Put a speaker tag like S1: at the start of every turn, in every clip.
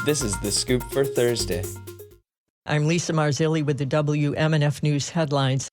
S1: This is The Scoop for Thursday.
S2: I'm Lisa Marzilli with the WMNF News headlines.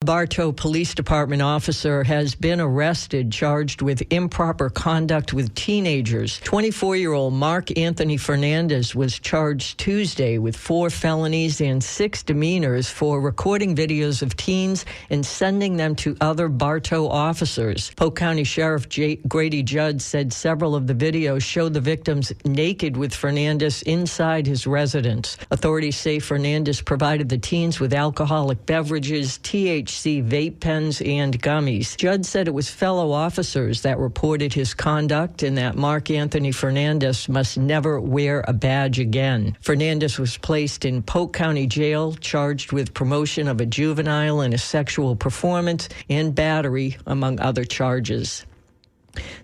S2: Bartow Police Department officer has been arrested, charged with improper conduct with teenagers. 24-year-old Mark Anthony Fernandez was charged Tuesday with 4 felonies and 6 demeanors for recording videos of teens and sending them to other Bartow officers. Polk County Sheriff Grady Judd said several of the videos show the victims naked with Fernandez inside his residence. Authorities say Fernandez provided the teens with alcoholic beverages, THC vape pens, and gummies. Judd said it was fellow officers that reported his conduct and that Mark Anthony Fernandez must never wear a badge again. Fernandez was placed in Polk County Jail, charged with promotion of a juvenile in a sexual performance and battery, among other charges.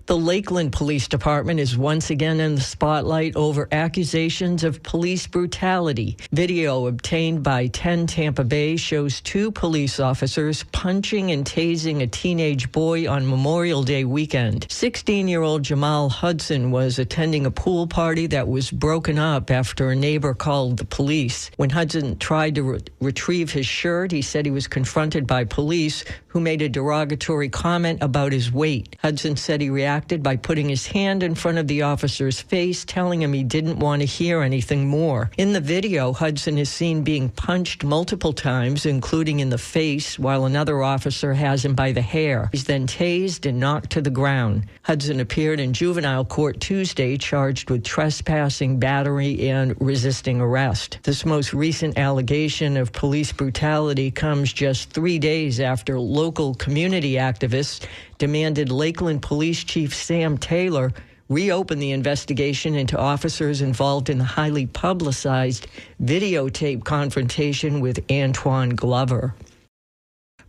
S2: The Lakeland Police Department is once again in the spotlight over accusations of police brutality. Video obtained by 10 Tampa Bay shows 2 police officers punching and tasing a teenage boy on Memorial Day weekend. 16-year-old Jamal Hudson was attending a pool party that was broken up after a neighbor called the police. When Hudson tried to retrieve his shirt, he said he was confronted by police who made a derogatory comment about his weight. Hudson said he reacted by putting his hand in front of the officer's face, telling him he didn't want to hear anything more. In the video, Hudson is seen being punched multiple times, including in the face, while another officer has him by the hair. He's then tased and knocked to the ground. Hudson appeared in juvenile court Tuesday, charged with trespassing, battery, and resisting arrest. This most recent allegation of police brutality comes just 3 days after local community activists demanded Lakeland Police Chief Sam Taylor reopen the investigation into officers involved in the highly publicized videotape confrontation with Antoine Glover.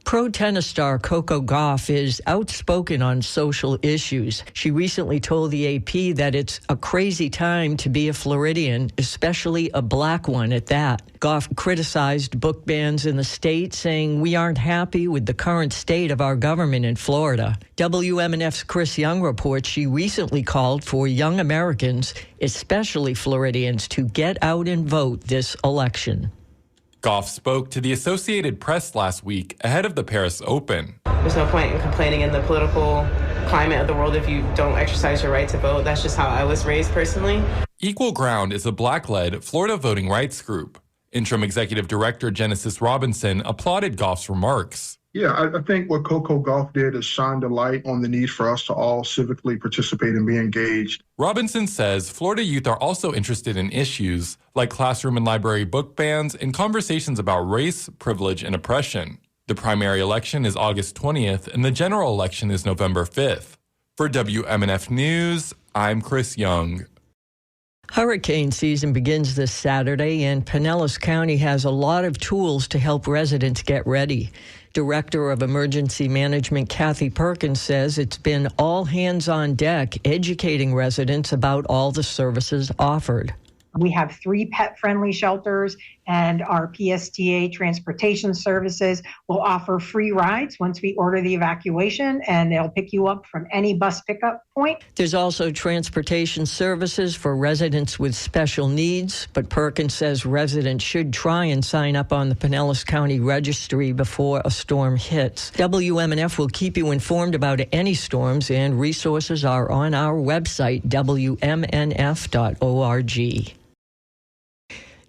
S2: Pro tennis star Coco Gauff is outspoken on social issues. She recently told the AP that it's a crazy time to be a Floridian, especially a black one at that. Gauff criticized book bans in the state, saying, "We aren't happy with the current state of our government in Florida." WMNF's Chris Young reports she recently called for young Americans, especially Floridians, to get out and vote this election.
S3: Gauff spoke to the Associated Press last week ahead of the Paris Open.
S4: There's no point in complaining in the political climate of the world if you don't exercise your right to vote. That's just how I was raised personally.
S3: Equal Ground is a Black-led Florida voting rights group. Interim Executive Director Genesis Robinson applauded Gauff's remarks.
S5: Yeah, I think what Coco Gauff did is shine the light on the need for us to all civically participate and be engaged.
S3: Robinson says Florida youth are also interested in issues like classroom and library book bans and conversations about race, privilege, and oppression. The primary election is August 20th, and the general election is November 5th. For WMNF News, I'm Chris Young.
S2: Hurricane season begins this Saturday, and Pinellas County has a lot of tools to help residents get ready. Director of Emergency Management Kathy Perkins says it's been all hands on deck educating residents about all the services offered.
S6: We have 3 pet-friendly shelters, and our PSTA transportation services will offer free rides once we order the evacuation, and they'll pick you up from any bus pickup point.
S2: There's also transportation services for residents with special needs, but Perkins says residents should try and sign up on the Pinellas County Registry before a storm hits. WMNF will keep you informed about any storms, and resources are on our website, WMNF.org.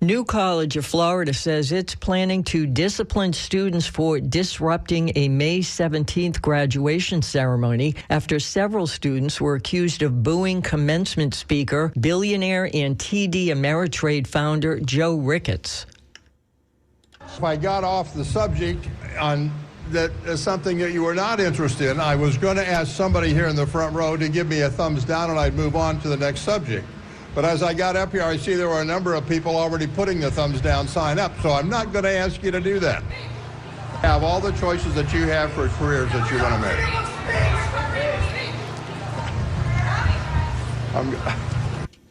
S2: New College of Florida says it's planning to discipline students for disrupting a May 17th graduation ceremony after several students were accused of booing commencement speaker, billionaire and TD Ameritrade founder Joe Ricketts.
S7: If I got off the subject on that is something that you were not interested in, I was going to ask somebody here in the front row to give me a thumbs down and I'd move on to the next subject. But as I got up here, I see there were a number of people already putting the thumbs down sign up, so I'm not going to ask you to do that. Have all the choices that you have for careers that you want to make.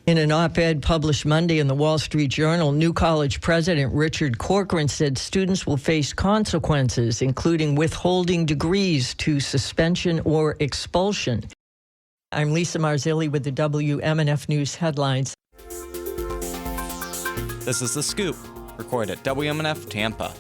S2: In an op-ed published Monday in the Wall Street Journal, New College President Richard Corcoran said students will face consequences, including withholding degrees to suspension or expulsion. I'm Lisa Marzilli with the WMNF News headlines.
S8: This is The Scoop, recorded at WMNF Tampa.